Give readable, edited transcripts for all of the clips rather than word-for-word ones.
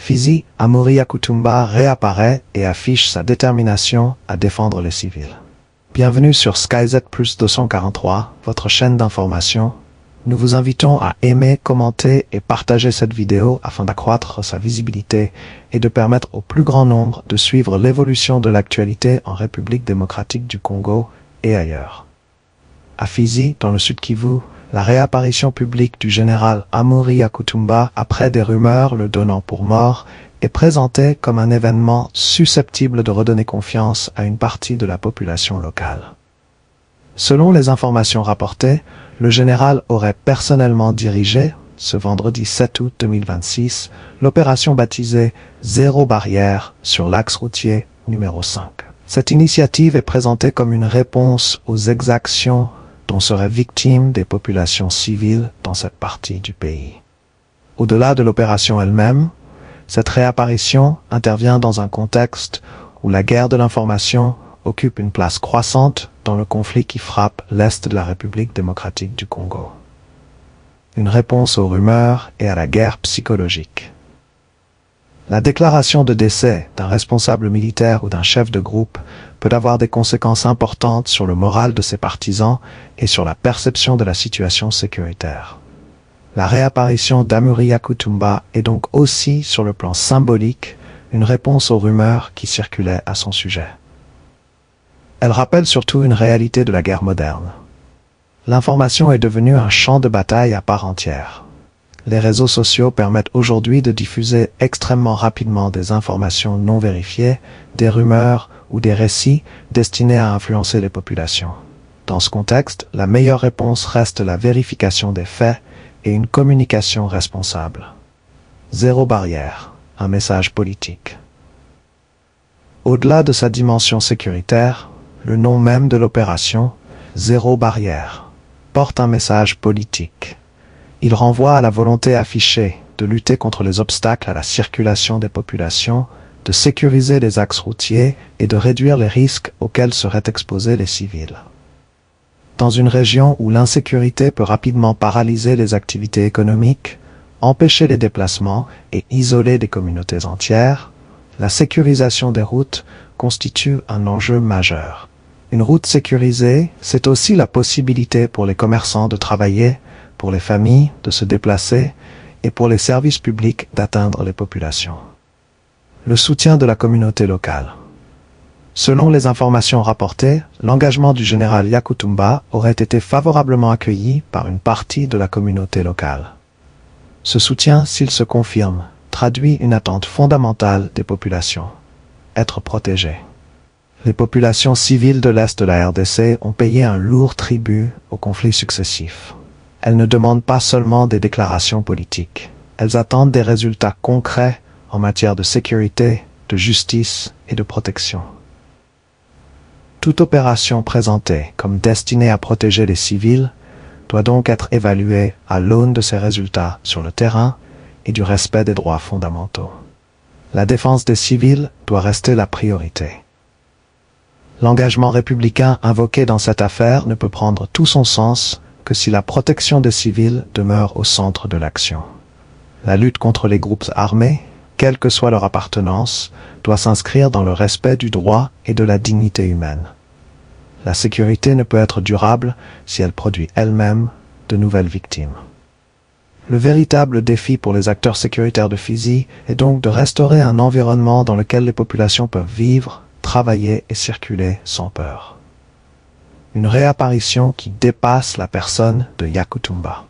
Fizi, Amory Yakutumba réapparaît et affiche sa détermination à défendre les civils. Bienvenue sur SkyZ Plus 243, votre chaîne d'information. Nous vous invitons à aimer, commenter et partager cette vidéo afin d'accroître sa visibilité et de permettre au plus grand nombre de suivre l'évolution de l'actualité en République démocratique du Congo et ailleurs. À Fizi, dans le Sud Kivu, la réapparition publique du général Amory Yakutumba, après des rumeurs le donnant pour mort, est présentée comme un événement susceptible de redonner confiance à une partie de la population locale. Selon les informations rapportées, le général aurait personnellement dirigé, ce vendredi 7 août 2026, l'opération baptisée « Zéro barrière » sur l'axe routier numéro 5. Cette initiative est présentée comme une réponse aux exactions dont seraient victimes des populations civiles dans cette partie du pays. Au-delà de l'opération elle-même, cette réapparition intervient dans un contexte où la guerre de l'information occupe une place croissante dans le conflit qui frappe l'Est de la République démocratique du Congo. Une réponse aux rumeurs et à la guerre psychologique. La déclaration de décès d'un responsable militaire ou d'un chef de groupe peut avoir des conséquences importantes sur le moral de ses partisans et sur la perception de la situation sécuritaire. La réapparition d'Amory Yakutumba est donc aussi, sur le plan symbolique, une réponse aux rumeurs qui circulaient à son sujet. Elle rappelle surtout une réalité de la guerre moderne. L'information est devenue un champ de bataille à part entière. Les réseaux sociaux permettent aujourd'hui de diffuser extrêmement rapidement des informations non vérifiées, des rumeurs ou des récits destinés à influencer les populations. Dans ce contexte, la meilleure réponse reste la vérification des faits et une communication responsable. Zéro barrière, un message politique. Au-delà de sa dimension sécuritaire, le nom même de l'opération, Zéro barrière, porte un message politique. Il renvoie à la volonté affichée de lutter contre les obstacles à la circulation des populations, de sécuriser les axes routiers et de réduire les risques auxquels seraient exposés les civils. Dans une région où l'insécurité peut rapidement paralyser les activités économiques, empêcher les déplacements et isoler des communautés entières, la sécurisation des routes constitue un enjeu majeur. Une route sécurisée, c'est aussi la possibilité pour les commerçants de travailler, pour les familles de se déplacer et pour les services publics d'atteindre les populations. Le soutien de la communauté locale. Selon les informations rapportées, l'engagement du général Yakutumba aurait été favorablement accueilli par une partie de la communauté locale. Ce soutien, s'il se confirme, traduit une attente fondamentale des populations. Être protégées. Les populations civiles de l'Est de la RDC ont payé un lourd tribut aux conflits successifs. Elles ne demandent pas seulement des déclarations politiques. Elles attendent des résultats concrets en matière de sécurité, de justice et de protection. Toute opération présentée comme destinée à protéger les civils doit donc être évaluée à l'aune de ses résultats sur le terrain et du respect des droits fondamentaux. La défense des civils doit rester la priorité. L'engagement républicain invoqué dans cette affaire ne peut prendre tout son sens que si la protection des civils demeure au centre de l'action. La lutte contre les groupes armés, quelle que soit leur appartenance, doit s'inscrire dans le respect du droit et de la dignité humaine. La sécurité ne peut être durable si elle produit elle-même de nouvelles victimes. Le véritable défi pour les acteurs sécuritaires de Fizi est donc de restaurer un environnement dans lequel les populations peuvent vivre, travailler et circuler sans peur. Une réapparition qui dépasse la personne de Yakutumba.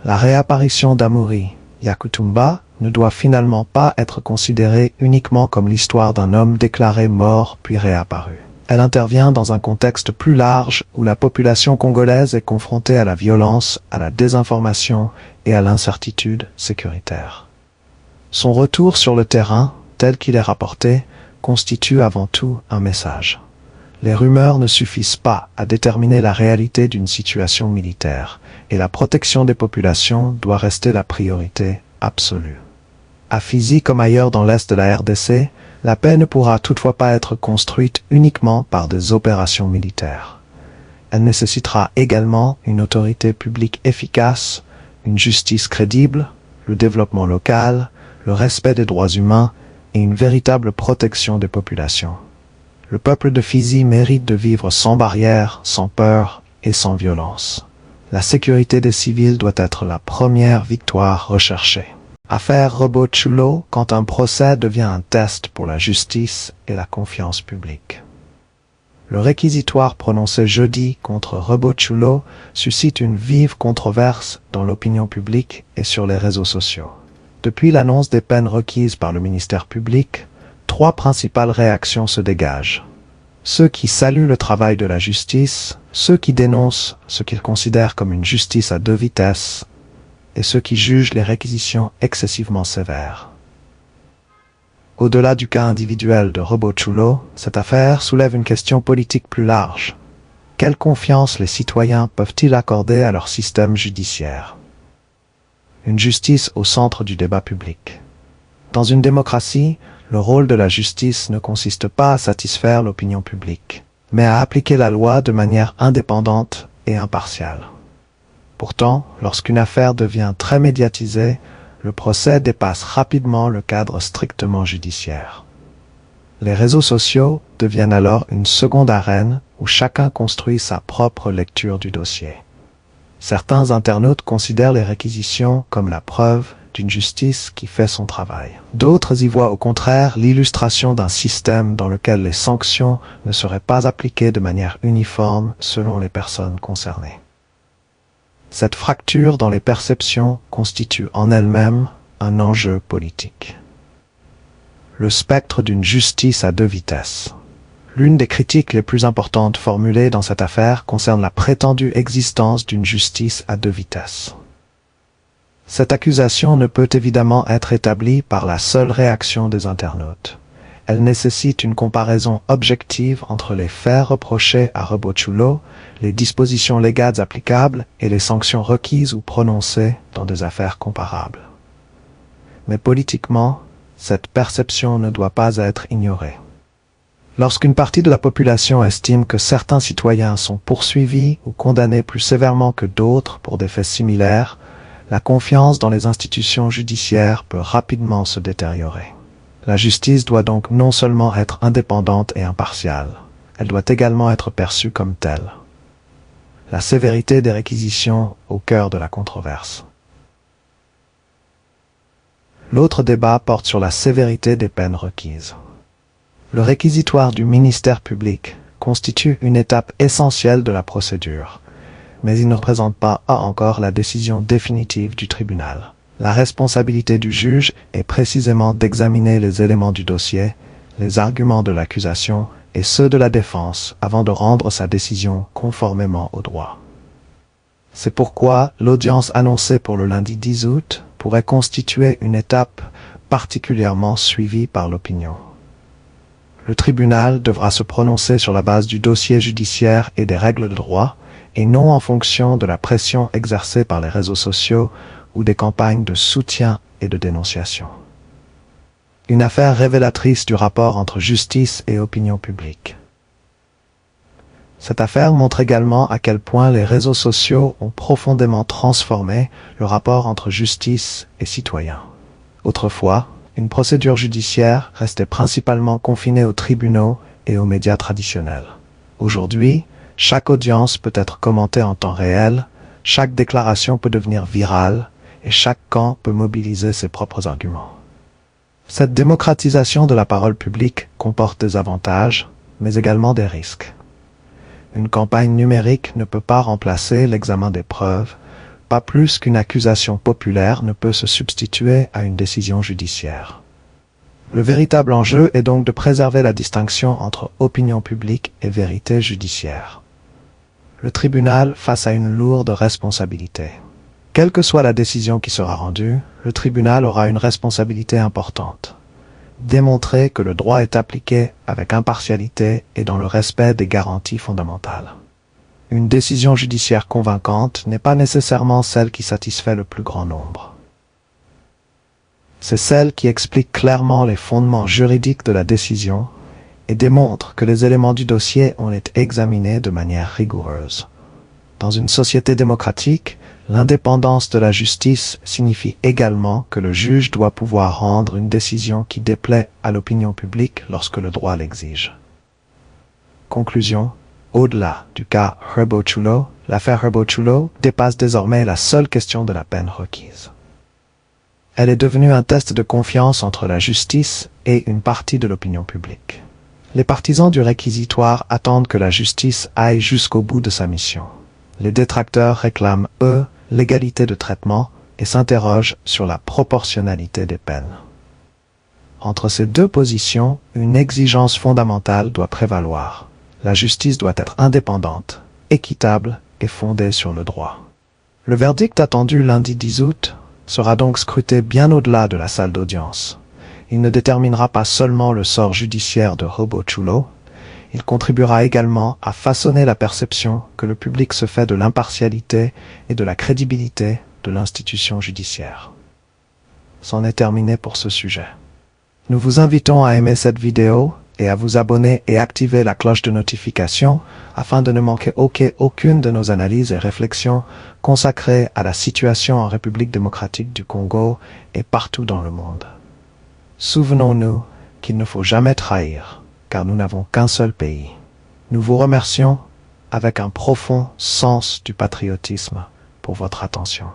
La réapparition d'Amory Yakutumba ne doit finalement pas être considérée uniquement comme l'histoire d'un homme déclaré mort puis réapparu. Elle intervient dans un contexte plus large où la population congolaise est confrontée à la violence, à la désinformation et à l'incertitude sécuritaire. Son retour sur le terrain, tel qu'il est rapporté, constitue avant tout un message. Les rumeurs ne suffisent pas à déterminer la réalité d'une situation militaire, et la protection des populations doit rester la priorité absolue. À Fizi comme ailleurs dans l'Est de la RDC, la paix ne pourra toutefois pas être construite uniquement par des opérations militaires. Elle nécessitera également une autorité publique efficace, une justice crédible, le développement local, le respect des droits humains et une véritable protection des populations. Le peuple de Fizi mérite de vivre sans barrière, sans peur et sans violence. La sécurité des civils doit être la première victoire recherchée. Affaire Robot-Chulo, quand un procès devient un test pour la justice et la confiance publique. Le réquisitoire prononcé jeudi contre Robot-Chulo suscite une vive controverse dans l'opinion publique et sur les réseaux sociaux. Depuis l'annonce des peines requises par le ministère public, 3 principales réactions se dégagent. Ceux qui saluent le travail de la justice, ceux qui dénoncent ce qu'ils considèrent comme une justice à 2 vitesses, et ceux qui jugent les réquisitions excessivement sévères. Au-delà du cas individuel de Robot-Chulo, cette affaire soulève une question politique plus large. Quelle confiance les citoyens peuvent-ils accorder à leur système judiciaire? Une justice au centre du débat public. Dans une démocratie, le rôle de la justice ne consiste pas à satisfaire l'opinion publique, mais à appliquer la loi de manière indépendante et impartiale. Pourtant, lorsqu'une affaire devient très médiatisée, le procès dépasse rapidement le cadre strictement judiciaire. Les réseaux sociaux deviennent alors une seconde arène où chacun construit sa propre lecture du dossier. Certains internautes considèrent les réquisitions comme la preuve d'une justice qui fait son travail. D'autres y voient au contraire l'illustration d'un système dans lequel les sanctions ne seraient pas appliquées de manière uniforme selon les personnes concernées. Cette fracture dans les perceptions constitue en elle-même un enjeu politique. Le spectre d'une justice à 2 vitesses. L'une des critiques les plus importantes formulées dans cette affaire concerne la prétendue existence d'une justice à 2 vitesses. Cette accusation ne peut évidemment être établie par la seule réaction des internautes. Elle nécessite une comparaison objective entre les faits reprochés à Robot-Chulo, les dispositions légales applicables et les sanctions requises ou prononcées dans des affaires comparables. Mais politiquement, cette perception ne doit pas être ignorée. Lorsqu'une partie de la population estime que certains citoyens sont poursuivis ou condamnés plus sévèrement que d'autres pour des faits similaires, la confiance dans les institutions judiciaires peut rapidement se détériorer. La justice doit donc non seulement être indépendante et impartiale, elle doit également être perçue comme telle. La sévérité des réquisitions au cœur de la controverse. L'autre débat porte sur la sévérité des peines requises. Le réquisitoire du ministère public constitue une étape essentielle de la procédure, mais il ne représente pas encore la décision définitive du tribunal. La responsabilité du juge est précisément d'examiner les éléments du dossier, les arguments de l'accusation et ceux de la défense avant de rendre sa décision conformément au droit. C'est pourquoi l'audience annoncée pour le lundi 10 août pourrait constituer une étape particulièrement suivie par l'opinion. Le tribunal devra se prononcer sur la base du dossier judiciaire et des règles de droit, et non en fonction de la pression exercée par les réseaux sociaux ou des campagnes de soutien et de dénonciation. Une affaire révélatrice du rapport entre justice et opinion publique. Cette affaire montre également à quel point les réseaux sociaux ont profondément transformé le rapport entre justice et citoyens. Autrefois, une procédure judiciaire restait principalement confinée aux tribunaux et aux médias traditionnels. Aujourd'hui, chaque audience peut être commentée en temps réel, chaque déclaration peut devenir virale, et chaque camp peut mobiliser ses propres arguments. Cette démocratisation de la parole publique comporte des avantages, mais également des risques. Une campagne numérique ne peut pas remplacer l'examen des preuves, pas plus qu'une accusation populaire ne peut se substituer à une décision judiciaire. Le véritable enjeu est donc de préserver la distinction entre opinion publique et vérité judiciaire. Le tribunal face à une lourde responsabilité. Quelle que soit la décision qui sera rendue, le tribunal aura une responsabilité importante. Démontrer que le droit est appliqué avec impartialité et dans le respect des garanties fondamentales. Une décision judiciaire convaincante n'est pas nécessairement celle qui satisfait le plus grand nombre. C'est celle qui explique clairement les fondements juridiques de la décision et démontre que les éléments du dossier ont été examinés de manière rigoureuse. Dans une société démocratique, L'indépendance de la justice signifie également que le juge doit pouvoir rendre une décision qui déplaît à l'opinion publique lorsque le droit l'exige. Conclusion. Au-delà du cas Herbo-Chulo, l'affaire Herbo-Chulo dépasse désormais la seule question de la peine requise. Elle est devenue un test de confiance entre la justice et une partie de l'opinion publique. Les partisans du réquisitoire attendent que la justice aille jusqu'au bout de sa mission. Les détracteurs réclament, eux, l'égalité de traitement et s'interrogent sur la proportionnalité des peines. Entre ces deux positions, une exigence fondamentale doit prévaloir. La justice doit être indépendante, équitable et fondée sur le droit. Le verdict attendu lundi 10 août sera donc scruté bien au-delà de la salle d'audience. Il ne déterminera pas seulement le sort judiciaire de Herbo-Chulo, il contribuera également à façonner la perception que le public se fait de l'impartialité et de la crédibilité de l'institution judiciaire. C'en est terminé pour ce sujet. Nous vous invitons à aimer cette vidéo et à vous abonner et activer la cloche de notification afin de ne manquer aucune de nos analyses et réflexions consacrées à la situation en République démocratique du Congo et partout dans le monde. Souvenons-nous qu'il ne faut jamais trahir, car nous n'avons qu'un seul pays. Nous vous remercions avec un profond sens du patriotisme pour votre attention.